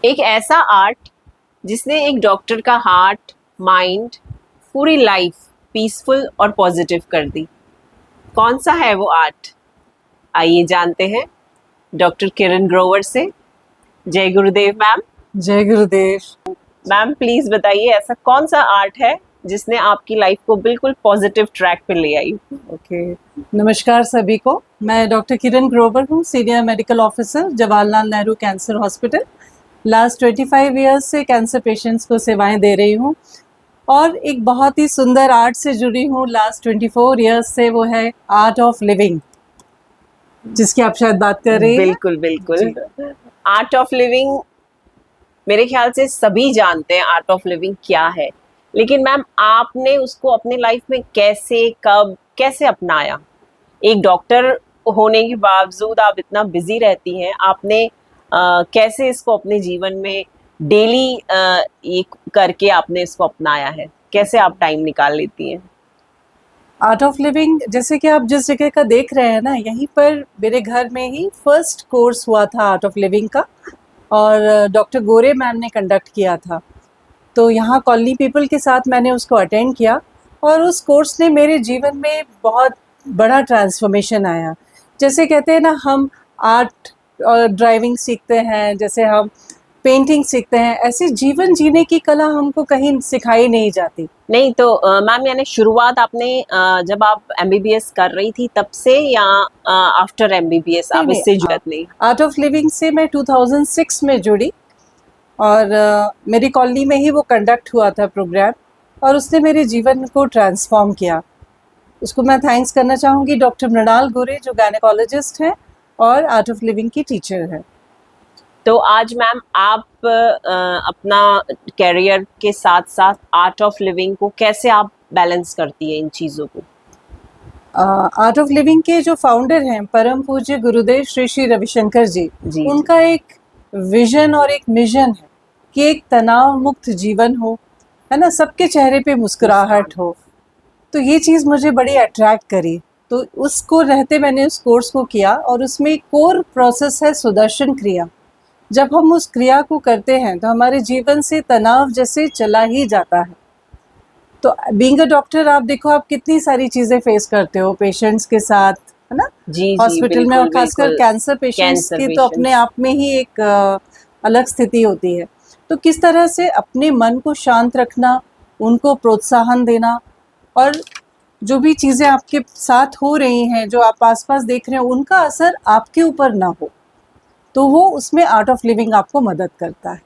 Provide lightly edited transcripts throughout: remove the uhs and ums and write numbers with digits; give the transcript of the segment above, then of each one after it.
एक ऐसा आर्ट जिसने एक डॉक्टर का हार्ट, माइंड, पूरी लाइफ पीसफुल और पॉजिटिव कर दी। कौन सा है वो आर्ट? आइए जानते हैं डॉक्टर किरण ग्रोवर से। जय गुरुदेव मैम। जय गुरुदेव। मैम प्लीज बताइए ऐसा कौन सा आर्ट है जिसने आपकी लाइफ को बिल्कुल पॉजिटिव ट्रैक पे ले आई? ओके, नमस्कार सभी को। मैं डॉक्टर किरण ग्रोवर हूँ, senior medical officer, Jawaharlal Nehru cancer hospital. Last 25 years से कैंसर पेशेंट्स को सेवाएं दे रही हूँ और एक बहुत ही सुंदर आर्ट से जुड़ी हूँ लास्ट 24 ईयर्स से। वो है आर्ट ऑफ लिविंग, जिसकी आप शायद बात कर रही हैं। बिल्कुल बिल्कुल। आर्ट ऑफ लिविंग मेरे ख्याल से सभी जानते हैं आर्ट ऑफ लिविंग क्या है, लेकिन मैम आपने उसको अपने लाइफ में कैसे, कब, कैसे अपनाया? एक डॉक्टर होने के बावजूद आप इतना बिजी रहती हैं, आपने कैसे इसको अपने जीवन में डेली ये करके आपने इसको अपनाया है? कैसे आप टाइम निकाल लेती हैं? आर्ट ऑफ लिविंग, जैसे कि आप जिस जगह का देख रहे हैं ना, यहीं पर मेरे घर में ही फर्स्ट कोर्स हुआ था आर्ट ऑफ लिविंग का, और डॉक्टर गोरे मैम ने कंडक्ट किया था। तो यहाँ कॉलोनी पीपल के साथ मैंने उसको अटेंड किया और उस कोर्स ने मेरे जीवन में बहुत बड़ा ट्रांसफॉर्मेशन आया। जैसे कहते हैं ना, हम आर्ट और ड्राइविंग सीखते हैं, जैसे हम पेंटिंग सीखते हैं, ऐसे जीवन जीने की कला हमको कहीं सिखाई नहीं जाती। नहीं तो मैम यानी शुरुआत आपने जब आप एमबीबीएस कर रही थी तब से, या आफ्टर एमबीबीएस आप इससे जुड़त नहीं? आर्ट ऑफ लिविंग से मैं 2006 में जुड़ी और मेरी कॉलोनी में ही वो कंडक्ट हुआ था प्रोग्राम, और उसने मेरे जीवन को ट्रांसफॉर्म किया। उसको मैं थैंक्स करना चाहूँगी डॉक्टर मृणाल गोरे, जो गायनेकोलॉजिस्ट हैं और आर्ट ऑफ लिविंग की टीचर है। तो आज मैम आप अपना कैरियर के साथ साथ आर्ट ऑफ लिविंग को कैसे आप बैलेंस करती है इन चीज़ों को? आर्ट ऑफ लिविंग के जो फाउंडर हैं परम पूज्य गुरुदेव श्री श्री रविशंकर जी, उनका एक विजन और एक मिशन है कि एक तनाव मुक्त जीवन हो, है ना, सबके चेहरे पे मुस्कुराहट हो। तो ये चीज़ मुझे बड़ी अट्रैक्ट करी, तो उसको रहते मैंने उस कोर्स को किया, और उसमें एक कोर प्रोसेस है सुदर्शन क्रिया। जब हम उस क्रिया को करते हैं तो हमारे जीवन से तनाव जैसे चला ही जाता है। तो बीइंग अ डॉक्टर, आप देखो आप कितनी सारी चीज़ें फेस करते हो पेशेंट्स के साथ, है ना, जी हॉस्पिटल में, और खासकर कैंसर पेशेंट्स की तो अपने आप में ही एक अलग स्थिति होती है। तो किस तरह से अपने मन को शांत रखना, उनको प्रोत्साहन देना, और जो भी चीज़ें आपके साथ हो रही हैं, जो आप आसपास देख रहे हैं, उनका असर आपके ऊपर ना हो, तो वो उसमें आर्ट ऑफ लिविंग आपको मदद करता है।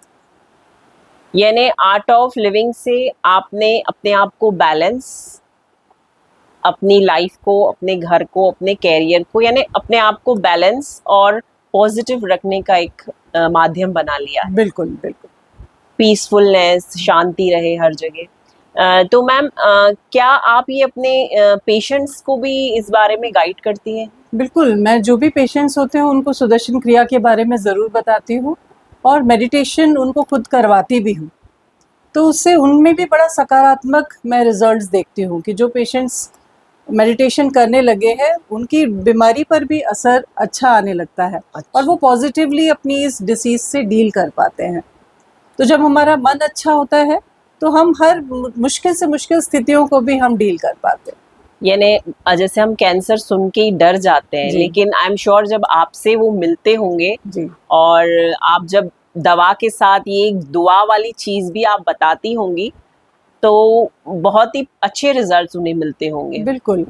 यानी आर्ट ऑफ लिविंग से आपने अपने आप को बैलेंस, अपनी लाइफ को, अपने घर को, अपने कैरियर को, यानी अपने आप को बैलेंस और पॉजिटिव रखने का एक माध्यम बना लिया है। बिल्कुल बिल्कुल। पीसफुलनेस, शांति रहे हर जगह। तो मैम क्या आप ये अपने पेशेंट्स को भी इस बारे में गाइड करती हैं? बिल्कुल, मैं जो भी पेशेंट्स होते हैं उनको सुदर्शन क्रिया के बारे में ज़रूर बताती हूँ, और मेडिटेशन उनको खुद करवाती भी हूँ। तो उससे उनमें भी बड़ा सकारात्मक मैं रिजल्ट्स देखती हूँ कि जो पेशेंट्स मेडिटेशन करने लगे हैं, उनकी बीमारी पर भी असर अच्छा आने लगता है। और वो पॉजिटिवली अपनी इस डिसीज़ से डील कर पाते हैं। तो जब हमारा मन अच्छा होता है तो हम हर मुश्किल से मुश्किल स्थितियों को भी हम डील कर पाते हैं। यानी जैसे हम कैंसर सुन के ही डर जाते हैं, लेकिन आई एम श्योर जब आपसे वो मिलते होंगे जी, और आप जब दवा के साथ ये एक दुआ वाली चीज भी आप बताती होंगी, तो बहुत ही अच्छे रिजल्ट्स उन्हें मिलते होंगे। बिल्कुल,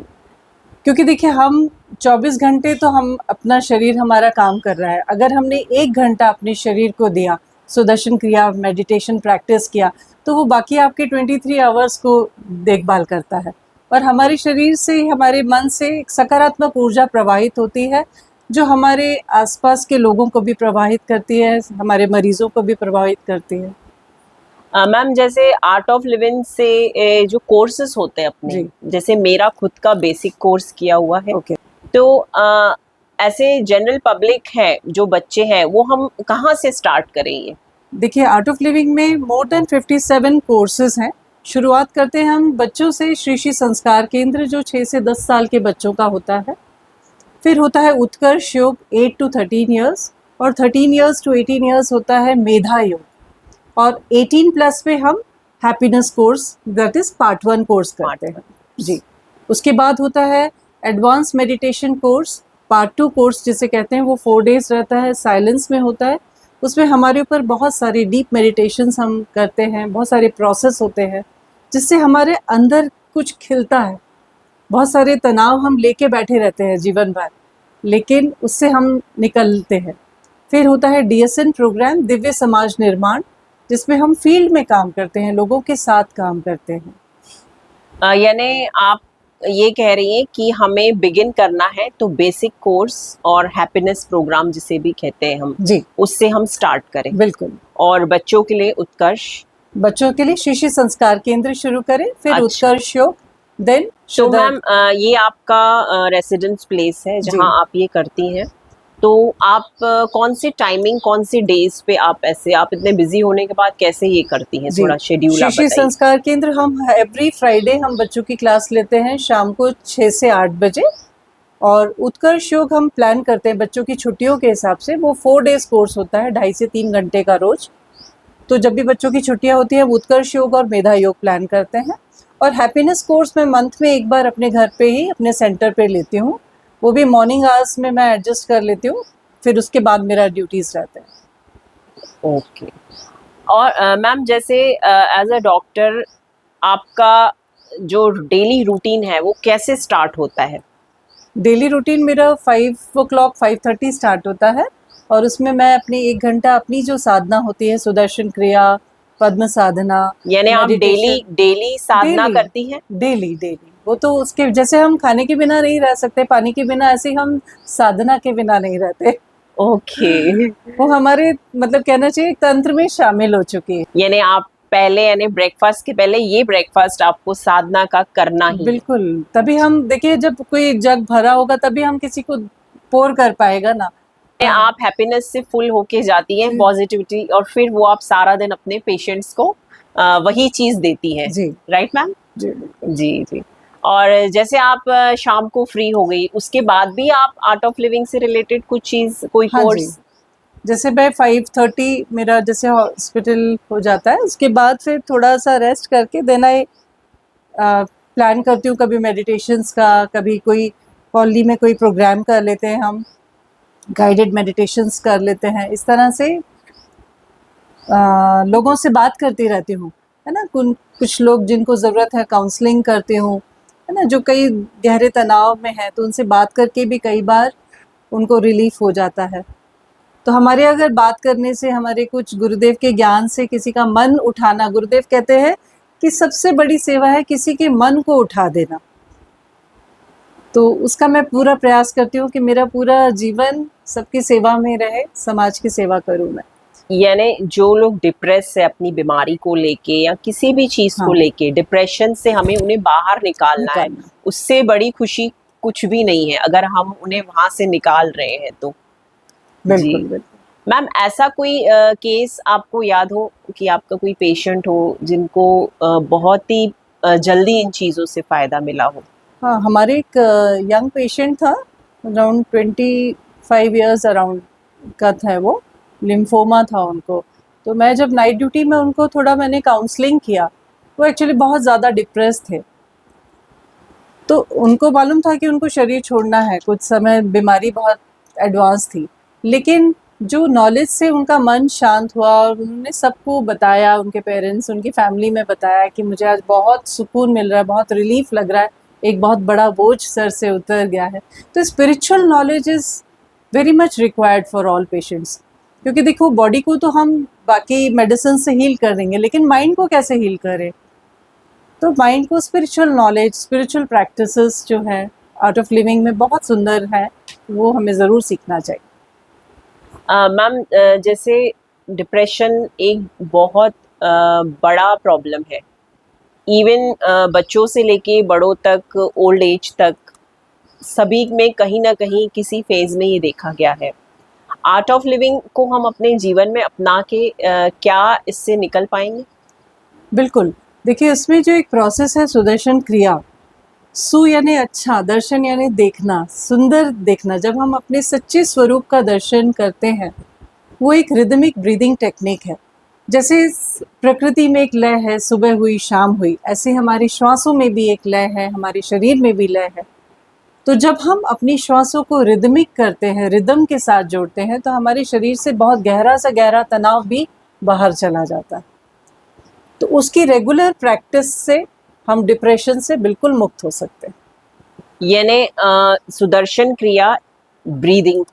क्योंकि देखिए हम 24 घंटे तो हम अपना शरीर हमारा काम कर रहा है। अगर हमने 1 घंटा अपने शरीर को दिया, सुदर्शन क्रिया, मेडिटेशन प्रैक्टिस किया, तो वो बाकी आपके 23 आवर्स को देखभाल करता है। और हमारे शरीर से, हमारे मन से एक सकारात्मक ऊर्जा प्रवाहित होती है, जो हमारे आसपास के लोगों को भी प्रभावित करती है, हमारे मरीजों को भी प्रभावित करती है। मैम जैसे आर्ट ऑफ लिविंग से जो कोर्सेज होते हैं अपने, जैसे मेरा खुद का बेसिक कोर्स किया हुआ है, तो ऐसे जनरल पब्लिक है, जो बच्चे हैं, वो हम कहाँ से स्टार्ट करेंगे? देखिए, आर्ट ऑफ लिविंग में मोर देन 57 कोर्सेज हैं। शुरुआत करते हैं हम बच्चों से, श्री श्री संस्कार केंद्र जो 6 से 10 साल के बच्चों का होता है। फिर होता है उत्कर्ष योग 8 to 13 ईयर्स, और 13 इयर्स टू 18 इयर्स होता है मेधा योग, और 18 प्लस पे हम happiness course that is part 1 course करते हैं जी। उसके बाद होता है advance meditation course, part 2 course जिसे कहते हैं, वो 4 डेज रहता है, साइलेंस में होता है। उसमें हमारे ऊपर बहुत सारी डीप मेडिटेशंस हम करते हैं, बहुत सारे प्रोसेस होते हैं जिससे हमारे अंदर कुछ खिलता है। बहुत सारे तनाव हम लेके बैठे रहते हैं जीवन भर, लेकिन उससे हम निकलते हैं। फिर होता है DSN प्रोग्राम, दिव्य समाज निर्माण, जिसमें हम फील्ड में काम करते हैं, लोगों के साथ काम करते हैं। यानी आप ये कह रही हैं कि हमें बिगिन करना है तो बेसिक कोर्स और हैप्पीनेस प्रोग्राम जिसे भी कहते हैं हम जी, उससे हम स्टार्ट करें। बिल्कुल। और बच्चों के लिए उत्कर्ष, बच्चों के लिए शिशु संस्कार केंद्र शुरू करें, फिर अच्छा। उत्कर्ष योग, देन तो मैम ये आपका रेसिडेंस प्लेस है जहाँ आप ये करती हैं, तो आप कौन सी टाइमिंग, कौन सी डेज पे आप ऐसे, आप इतने बिजी होने के बाद कैसे ये करती हैं, थोड़ा शेड्यूल आप शिशु बताइए। संस्कार केंद्र हम एवरी फ्राइडे हम बच्चों की क्लास लेते हैं शाम को 6 से 8 बजे, और उत्कर्ष योग हम प्लान करते हैं बच्चों की छुट्टियों के हिसाब से। वो 4 डेज कोर्स होता है, 2.5 से 3 घंटे का रोज। तो जब भी बच्चों की छुट्टियां होती हैं, उत्कर्ष योग और मेधा योग प्लान करते हैं। और हैप्पीनेस कोर्स मैं मंथ में एक बार अपने घर पे ही अपने सेंटर पे लेती हूँ, वो भी मॉर्निंग आवर्स में मैं एडजस्ट कर लेती हूँ, फिर उसके बाद मेरा ड्यूटीज रहते हैं। ओके। और मैम जैसे एज अ डॉक्टर आपका जो डेली रूटीन है वो कैसे स्टार्ट होता है? डेली रूटीन मेरा 5 o'clock 5:30 स्टार्ट होता है, और उसमें मैं अपनी 1 घंटा अपनी जो साधना होती है, सुदर्शन क्रिया, पद्म साधना, यानी आप डेली साधना करती हैं? डेली वो तो उसके जैसे हम खाने के बिना नहीं रह सकते, पानी के बिना, ऐसे ही हम साधना के बिना नहीं रहते। ओके। वो हमारे मतलब कहना चाहिए तंत्र में शामिल हो चुकी है। यानी आप पहले, यानी ब्रेकफास्ट के पहले ये ब्रेकफास्ट आपको साधना का करना ही? बिल्कुल, तभी हम देखिए जब कोई जग भरा होगा तभी हम किसी को पोर कर पाएगा ना। आप हैप्पीनेस से फुल होके जाती हैं, पॉजिटिविटी, और फिर वो आप सारा दिन अपने पेशेंट्स को वही चीज देती हैं, राइट मैम? जी जी जी। और जैसे आप शाम को फ्री हो गई, उसके बाद भी आप आर्ट ऑफ लिविंग से रिलेटेड कुछ चीज, कोई कोर्स? जैसे मैं 5:30 मेरा जैसे हॉस्पिटल हो जाता है, उसके बाद फिर थोड़ा सा रेस्ट करके देन आई प्लान करती हूँ, कभी मेडिटेशंस का, कभी कोई कॉलोनी में कोई प्रोग्राम कर लेते हैं, हम गाइडेड मेडिटेशंस कर लेते हैं। इस तरह से लोगों से बात करती रहती हूँ, है ना। कुछ लोग जिनको ज़रूरत है काउंसलिंग करती हूँ, है ना, जो कई गहरे तनाव में है, तो उनसे बात करके भी कई बार उनको रिलीफ हो जाता है। तो हमारे अगर बात करने से, हमारे कुछ गुरुदेव के ज्ञान से किसी का मन उठाना, गुरुदेव कहते हैं कि सबसे बड़ी सेवा है किसी के मन को उठा देना। तो उसका मैं पूरा प्रयास करती हूँ कि मेरा पूरा जीवन सबकी सेवा में रहे, समाज की सेवा करूँ मैं। यानी जो लोग डिप्रेस है अपनी बीमारी को लेके या किसी भी चीज को लेके, डिप्रेशन से हमें उन्हें बाहर निकालना है, उससे बड़ी खुशी कुछ भी नहीं है अगर हम उन्हें वहां से निकाल रहे हैं तो। बिल्कुल बिल्कुल। मैम ऐसा कोई केस आपको याद हो कि आपका कोई पेशेंट हो जिनको बहुत ही जल्दी इन चीज़ों से फ़ायदा मिला हो? हाँ, हमारे एक यंग पेशेंट था, अराउंड 25 इयर्स अराउंड का था वो, लिम्फोमा था उनको। तो मैं जब नाइट ड्यूटी में उनको थोड़ा मैंने काउंसलिंग किया, वो एक्चुअली बहुत ज़्यादा डिप्रेस थे। तो उनको मालूम था कि उनको शरीर छोड़ना है, कुछ समय बीमारी बहुत एडवांस थी, लेकिन जो नॉलेज से उनका मन शांत हुआ और उन्होंने सबको बताया, उनके पेरेंट्स, उनकी फैमिली में बताया कि मुझे आज बहुत सुकून मिल रहा है, बहुत रिलीफ लग रहा है, एक बहुत बड़ा बोझ सर से उतर गया है। तो spiritual knowledge is very much required for all patients, क्योंकि देखो बॉडी को तो हम बाकी मेडिसिन से हील कर देंगे, लेकिन माइंड को कैसे हील करें? तो माइंड को स्पिरिचुअल नॉलेज, स्पिरिचुअल प्रैक्टिसेस जो है आर्ट ऑफ लिविंग में बहुत सुंदर है, वो हमें ज़रूर सीखना चाहिए। मैम जैसे डिप्रेशन एक बहुत बड़ा प्रॉब्लम है, इवन बच्चों से लेके बड़ों तक, ओल्ड एज तक, सभी में कहीं ना कहीं किसी फेज में ये देखा गया है। आर्ट ऑफ लिविंग को हम अपने जीवन में अपना के क्या इससे निकल पाएंगे? बिल्कुल, देखिए इसमें जो एक प्रोसेस है सुदर्शन क्रिया, सु यानी अच्छा, दर्शन यानी देखना, सुंदर देखना। जब हम अपने सच्चे स्वरूप का दर्शन करते हैं वो एक रिदमिक ब्रीदिंग टेक्निक है। जैसे प्रकृति में एक लय है, सुबह हुई शाम हुई, ऐसे हमारी श्वासों में भी एक लय है, हमारे शरीर में भी लय है। तो जब हम अपनी श्वासों को रिदमिक करते हैं, रिदम के साथ जोड़ते हैं, तो हमारे शरीर से बहुत गहरा सा गहरा तनाव भी बाहर चला जाता है। तो उसकी रेगुलर प्रैक्टिस से हम डिप्रेशन से बिल्कुल मुक्त हो सकते हैं। यानी सुदर्शन क्रिया ब्रीदिंग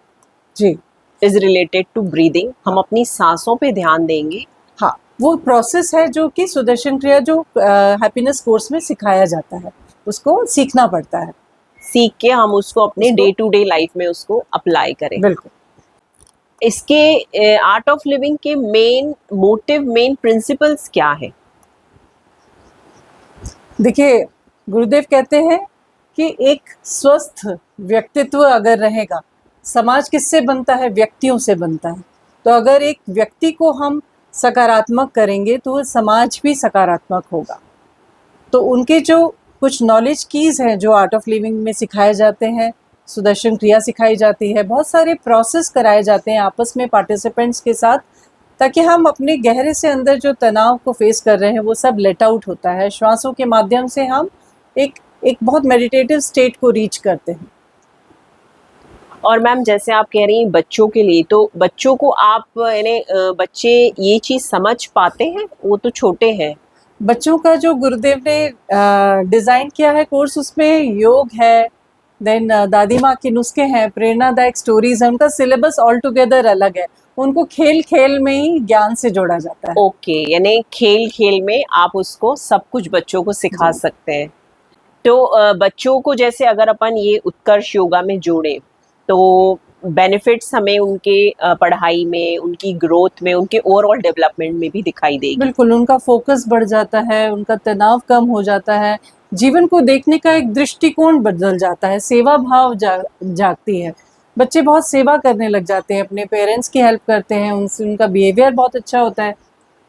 जी इज रिलेटेड टू ब्रीदिंग। हम अपनी सांसों पे ध्यान देंगे। हाँ, वो प्रोसेस है जो कि सुदर्शन क्रिया जो हैप्पीनेस कोर्स में सिखाया जाता है, उसको सीखना पड़ता है। सीख के हम उसको अपने डे टू डे लाइफ में उसको अप्लाई करें। बिल्कुल। इसके आर्ट ऑफ लिविंग के मेन मोटिव, मेन प्रिंसिपल्स क्या है? देखिए, गुरुदेव कहते हैं कि एक स्वस्थ व्यक्तित्व अगर रहेगा, समाज किससे बनता है? व्यक्तियों से बनता है। तो अगर एक व्यक्ति को हम सकारात्मक करेंगे तो समाज भी सकारात्मक होगा। तो उनके जो कुछ नॉलेज कीज हैं जो आर्ट ऑफ लिविंग में सिखाए जाते हैं, सुदर्शन क्रिया सिखाई जाती है, बहुत सारे प्रोसेस कराए जाते हैं आपस में पार्टिसिपेंट्स के साथ, ताकि हम अपने गहरे से अंदर जो तनाव को फेस कर रहे हैं वो सब लेट आउट होता है। श्वासों के माध्यम से हम एक बहुत मेडिटेटिव स्टेट को रीच करते हैं। और मैम जैसे आप कह रही हैं बच्चों के लिए, तो बच्चों को आप यानी बच्चे ये चीज समझ पाते हैं? वो तो छोटे हैं। बच्चों का जो गुरुदेव ने डिज़ाइन किया है कोर्स, उसमें योग है, देन दादी माँ के नुस्खे हैं, प्रेरणादायक स्टोरीज हैं। उनका सिलेबस ऑल टुगेदर अलग है। उनको खेल खेल में ही ज्ञान से जोड़ा जाता है। ओके, यानी खेल खेल में आप उसको सब कुछ बच्चों को सिखा सकते हैं। तो बच्चों को जैसे अगर अपन ये उत्कर्ष योगा में जोड़े तो बेनिफिट्स हमें उनके पढ़ाई में, उनकी ग्रोथ में, उनके ओवरऑल डेवलपमेंट में भी दिखाई देगी। बिल्कुल, उनका फोकस बढ़ जाता है, उनका तनाव कम हो जाता है, जीवन को देखने का एक दृष्टिकोण बदल जाता है, सेवा भाव जागती है। बच्चे बहुत सेवा करने लग जाते हैं, अपने पेरेंट्स की हेल्प करते हैं, उनसे उनका बिहेवियर बहुत अच्छा होता है,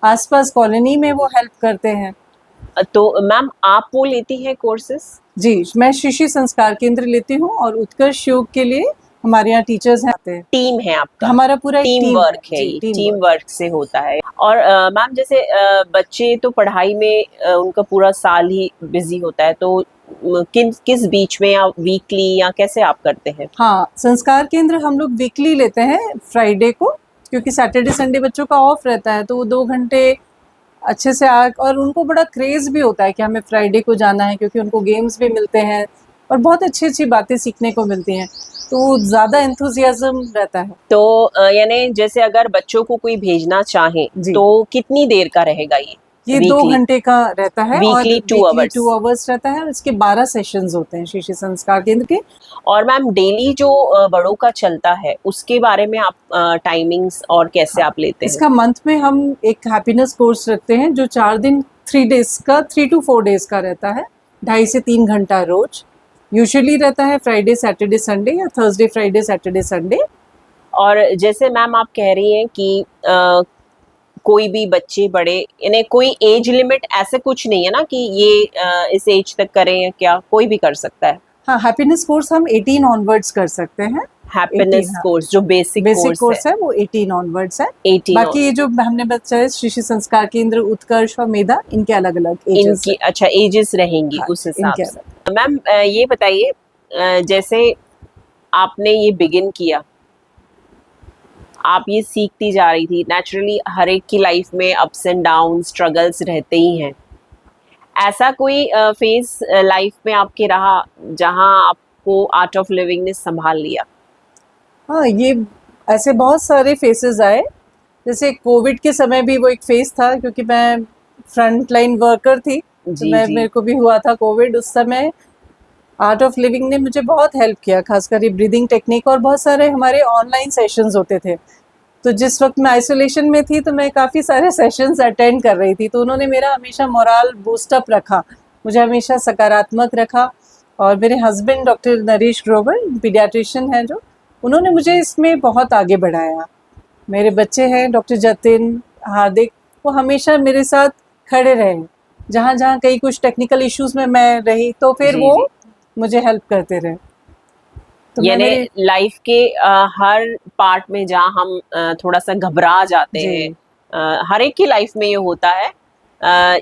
आसपास कॉलोनी में वो हेल्प करते हैं। तो मैम आप वो लेती हैं कोर्सेस? जी, मैं श्री श्री संस्कार केंद्र लेती हूँ और उत्कर्ष योग के लिए हमारे यहाँ टीचर्स हैं, आते हैं। टीम है आपका? हमारा पूरा टीम वर्क है, ये टीम वर्क से होता है। और मैम जैसे बच्चे तो पढ़ाई में उनका पूरा साल ही बिजी होता है, तो किस बीच में, या वीकली या कैसे आप करते हैं? हाँ, संस्कार केंद्र हम लोग वीकली लेते हैं फ्राइडे को, क्योंकि सैटरडे संडे बच्चों का ऑफ रहता है, तो वो 2 घंटे अच्छे से और उनको बड़ा क्रेज भी होता है कि हमें फ्राइडे को जाना है, क्योंकि उनको गेम्स भी मिलते हैं और बहुत अच्छी अच्छी बातें सीखने को मिलती हैं, तो ज़्यादा एंथुजियाज्म रहता है। तो यानी जैसे अगर बच्चों को कोई भेजना चाहे तो कितनी देर का रहेगा ये 2 घंटे का रहता है, वीकली 2 आवर्स रहता है। इसके 12 सेशंस होते हैं श्री श्री संस्कार केंद्र के। और मैम डेली जो बड़ों का चलता है उसके बारे में आप टाइमिंग्स और कैसे आप लेते हैं? इसका मंथ में हम एक हैप्पीनेस कोर्स रखते हैं जो 4 दिन 3 to 4 डेज का रहता है, 2.5 से 3 घंटा रोज। यूजुअली रहता है फ्राइडे सैटरडे संडे या थर्सडे फ्राइडे सैटरडे संडे। और जैसे मैम आप कह रही हैं कि कोई भी बच्चे बड़े, यानी कोई एज लिमिट ऐसे कुछ नहीं है ना कि ये इस एज तक करें, या क्या कोई भी कर सकता है? हाँ, हैप्पीनेस कोर्स हम 18 ऑनवर्ड्स कर सकते हैं। हैप्पीनेस कोर्स जो बेसिक कोर्स है वो 18 ऑनवर्ड्स है। 18 बाकी ये जो हमने बताया श्री श्री संस्कार केंद्र, उत्कर्ष और मेधा, इनके अलग अलग इनकी अच्छा एजेस रहेंगी। हाँ, उस हिसाब से। मैम ये बताइए, जैसे आपने ये बिगिन किया, आप ये सीखती जा रही थी, नेचुरली हर एक की लाइफ में अप्स एंड डाउन, स्ट्रगल्स रहते ही हैं। ऐसा कोई फेज लाइफ में आपके रहा जहां आपको आर्ट ऑफ लिविंग ने संभाल लिया? हाँ, ये ऐसे बहुत सारे फेसेस आए। जैसे कोविड के समय भी वो एक फेज था, क्योंकि मैं फ्रंट लाइन वर्कर थी, तो मेरे को भी हुआ था कोविड। उस समय आर्ट ऑफ लिविंग ने मुझे बहुत हेल्प किया, खासकर ये ब्रीदिंग टेक्निक, और बहुत सारे हमारे ऑनलाइन सेशंस होते थे। तो जिस वक्त मैं आइसोलेशन में थी तो मैं काफ़ी सारे सेशंस अटेंड कर रही थी, तो उन्होंने मेरा हमेशा मोरल बूस्टअप रखा, मुझे हमेशा सकारात्मक रखा। और मेरे husband doctor Naresh Grover, paediatrician हैं जो, उन्होंने मुझे इसमें बहुत आगे बढ़ाया। मेरे बच्चे हैं डॉक्टर जतिन, हार्दिक, वो हमेशा मेरे साथ खड़े रहे। जहाँ जहाँ कई कुछ टेक्निकल इश्यूज में मैं रही तो फिर वो मुझे हेल्प करते रहे। तो यानी मैंने लाइफ के हर पार्ट में जहाँ हम थोड़ा सा घबरा जाते जी हैं, हर एक की लाइफ में ये होता है।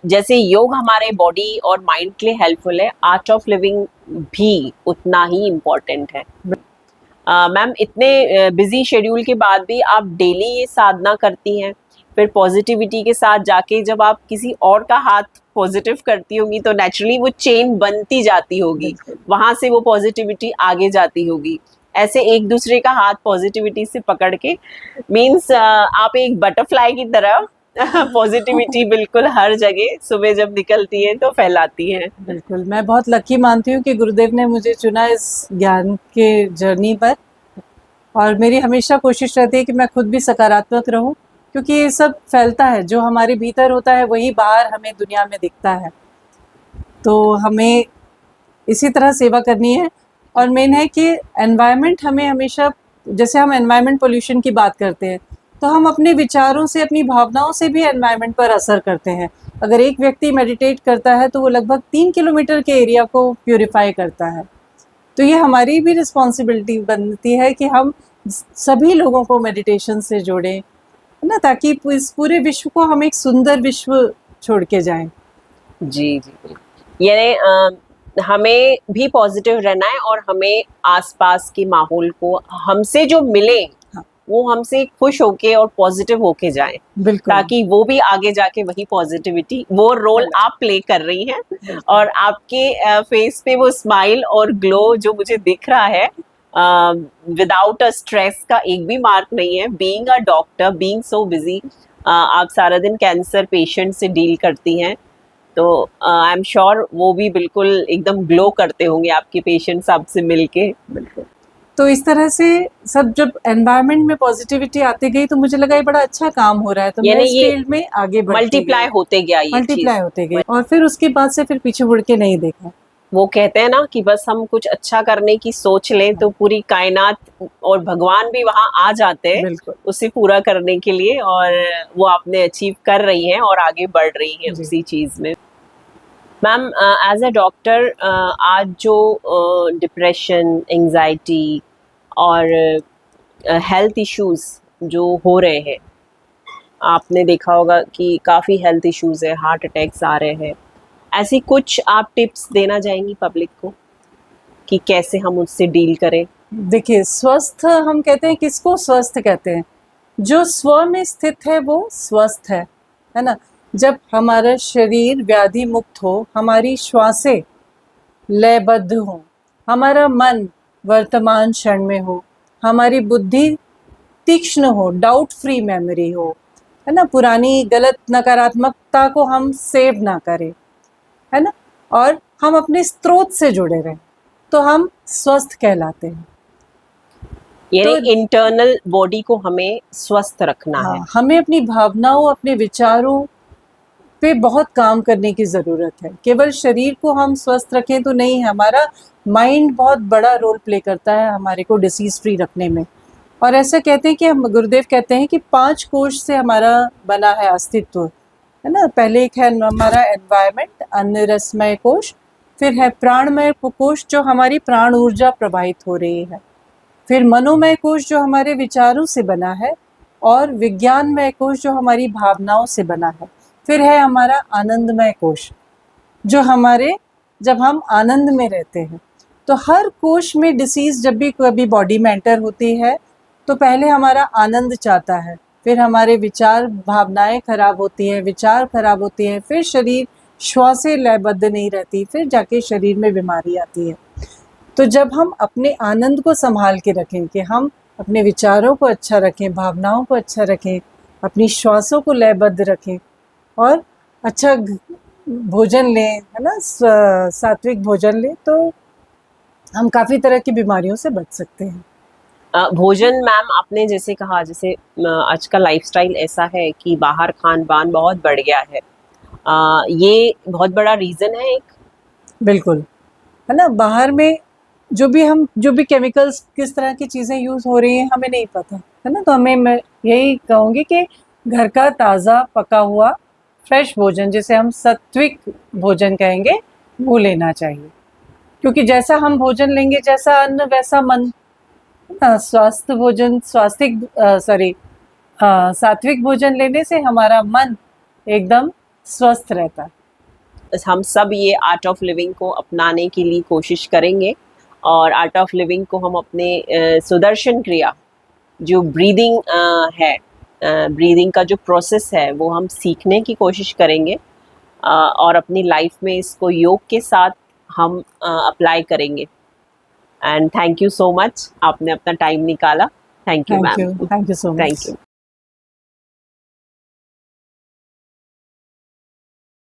जैसे योग हमारे बॉडी और माइंड के लिए हेल्पफुल है, आर्ट ऑफ लिविंग भी उतना ही इम्पोर्टेंट है। मैम, इतने बिजी शेड्यूल के बाद भी आप डेली ये साधना करती हैं, फिर पॉजिटिविटी के साथ जाके जब आप किसी और का हाथ पॉजिटिव करती होंगी तो नेचुरली वो चेन बनती जाती होगी, बिल्कुल वहां से वो पॉजिटिविटी आगे जाती होगी। ऐसे एक दूसरे का हाथ पॉजिटिविटी से पकड़ के, मीन्स आप एक बटरफ्लाई की तरह पॉजिटिविटी बिल्कुल हर जगह सुबह जब निकलती है तो फैलाती है। बिल्कुल मैं बहुत लकी मानती हूँ कि गुरुदेव ने मुझे चुना इस ज्ञान के जर्नी पर, और मेरी हमेशा कोशिश रहती है कि मैं खुद भी सकारात्मक रहूं, क्योंकि ये सब फैलता है, जो हमारे भीतर होता है वही बाहर हमें दुनिया में दिखता है। तो हमें इसी तरह सेवा करनी है। और मेन है कि एनवायरनमेंट हमें हमेशा, जैसे हम एनवायरनमेंट पोल्यूशन की बात करते हैं, तो हम अपने विचारों से, अपनी भावनाओं से भी एनवायरनमेंट पर असर करते हैं। अगर एक व्यक्ति मेडिटेट करता है तो वो लगभग 3 किलोमीटर के एरिया को प्यूरिफाई करता है। तो ये हमारी भी रिस्पॉन्सिबिलिटी बनती है कि हम सभी लोगों को मेडिटेशन से जोड़ें, है ना, ताकि इस पूरे विश्व को हम एक सुंदर विश्व छोड़ के जाएं। जी जी बिल्कुल। यानी हमें भी पॉजिटिव रहना है और हमें आसपास के माहौल को, हमसे जो मिले हाँ, वो हमसे खुश होके और पॉजिटिव होके जाएं, बिल्कुल ताकि वो भी आगे जाके वही पॉजिटिविटी, वो रोल आप प्ले कर रही हैं। बिल्कुल और आपके फेस पे वो स्माइल और ग्लो जो मुझे दिख रहा है, विदाउट अ स्ट्रेस का एक भी मार्क नहीं है। Being a doctor, being so busy, आप सारा दिन कैंसर पेशेंट से डील करती हैं, तो आई एम श्योर वो भी बिल्कुल एकदम ग्लो करते होंगे आपके पेशेंट्स आपसे मिलके। बिल्कुल। तो इस तरह से सब जब एनवायरनमेंट में पॉजिटिविटी आती गई तो मुझे लगा ये बड़ा अच्छा काम हो रहा है, तो मैं यानी इस ये फील्ड में आगे बढ़ती मल्टीप्लाई गई, होते गया ये मल्टीप्लाई चीज। होते गई, और फिर उसके बाद से फिर पीछे मुड़ के नहीं देखा। वो कहते हैं ना कि बस हम कुछ अच्छा करने की सोच लें तो पूरी कायनात और भगवान भी वहां आ जाते हैं बिल्कुल उसे पूरा करने के लिए, और वो आपने अचीव कर रही हैं और आगे बढ़ रही हैं जी। उसी चीज में। मैम, एज अ डॉक्टर, आज जो डिप्रेशन, एंजाइटी और हेल्थ इश्यूज जो हो रहे हैं, आपने देखा होगा कि काफ़ी हेल्थ इश्यूज है, हार्ट अटैक्स आ रहे हैं, ऐसी कुछ आप टिप्स देना चाहेंगी पब्लिक को कि कैसे हम उससे डील करें? देखिए, स्वस्थ हम कहते हैं, किसको स्वस्थ कहते हैं? जो स्व में स्थित है वो स्वस्थ है ना? जब हमारा शरीर व्याधि मुक्त हो, हमारी श्वासें लयबद्ध हो, हमारा मन वर्तमान क्षण में हो, हमारी बुद्धि तीक्ष्ण हो, डाउट फ्री मेमोरी हो, है ना, पुरानी गलत नकारात्मकता को हम सेव ना करें, है ना, और हम अपने स्रोत से जुड़े रहें, तो हम स्वस्थ कहलाते हैं। यानी तो इंटरनल बॉडी को हमें स्वस्थ रखना है। हाँ, हमें अपनी भावनाओं, अपने विचारों पे बहुत काम करने की ज़रूरत है। केवल शरीर को हम स्वस्थ रखें तो नहीं, हमारा माइंड बहुत बड़ा रोल प्ले करता है हमारे को डिसीज़ फ्री रखने में। और ऐसा कहते हैं कि हम, गुरुदेव कहते हैं कि 5 कोश से हमारा बना है अस्तित्व, है ना? पहले एक है हमारा एनवायरनमेंट, अन्न रसमय कोश, फिर है प्राणमय कोश जो हमारी प्राण ऊर्जा प्रवाहित हो रही है, फिर मनोमय कोश जो हमारे विचारों से बना है, और विज्ञानमय कोश जो हमारी भावनाओं से बना है, फिर है हमारा आनंदमय कोश जो हमारे, जब हम आनंद में रहते हैं, तो हर कोश में डिसीज जब भी कभी बॉडी में एंटर होती है तो पहले हमारा आनंद चाहता है, फिर हमारे विचार, भावनाएं खराब होती हैं, विचार खराब होती हैं, फिर शरीर, श्वासें लयबद्ध नहीं रहती, फिर जाके शरीर में बीमारी आती है। तो जब हम अपने आनंद को संभाल के रखें, कि हम अपने विचारों को अच्छा रखें, भावनाओं को अच्छा रखें, अपनी श्वासों को लयबद्ध रखें, और अच्छा भोजन लें, है ना, सात्विक भोजन लें, तो हम काफ़ी तरह की बीमारियों से बच सकते हैं। भोजन, मैम आपने जैसे कहा, जैसे आज का लाइफस्टाइल ऐसा है कि बाहर खान पान बहुत बढ़ गया है, ये बहुत बड़ा रीज़न है एक। बिल्कुल, है ना, बाहर में जो भी केमिकल्स, किस तरह की चीज़ें यूज़ हो रही हैं हमें नहीं पता, है ना, तो मैं यही कहूँगी कि घर का ताज़ा पका हुआ फ्रेश भोजन, जिसे हम सात्विक भोजन कहेंगे, वो लेना चाहिए, क्योंकि जैसा हम भोजन लेंगे, जैसा अन्न वैसा मन, स्वास्थ्य भोजन सात्विक भोजन लेने से हमारा मन एकदम स्वस्थ रहता है। हम सब ये आर्ट ऑफ लिविंग को अपनाने के लिए कोशिश करेंगे और आर्ट ऑफ लिविंग को हम अपने सुदर्शन क्रिया जो ब्रीदिंग है, ब्रीदिंग का जो प्रोसेस है वो हम सीखने की कोशिश करेंगे और अपनी लाइफ में इसको योग के साथ हम अप्लाई करेंगे। And thank you so much, आपने अपना टाइम निकाला। Thank you ma'am. Thank you so much. Thank you.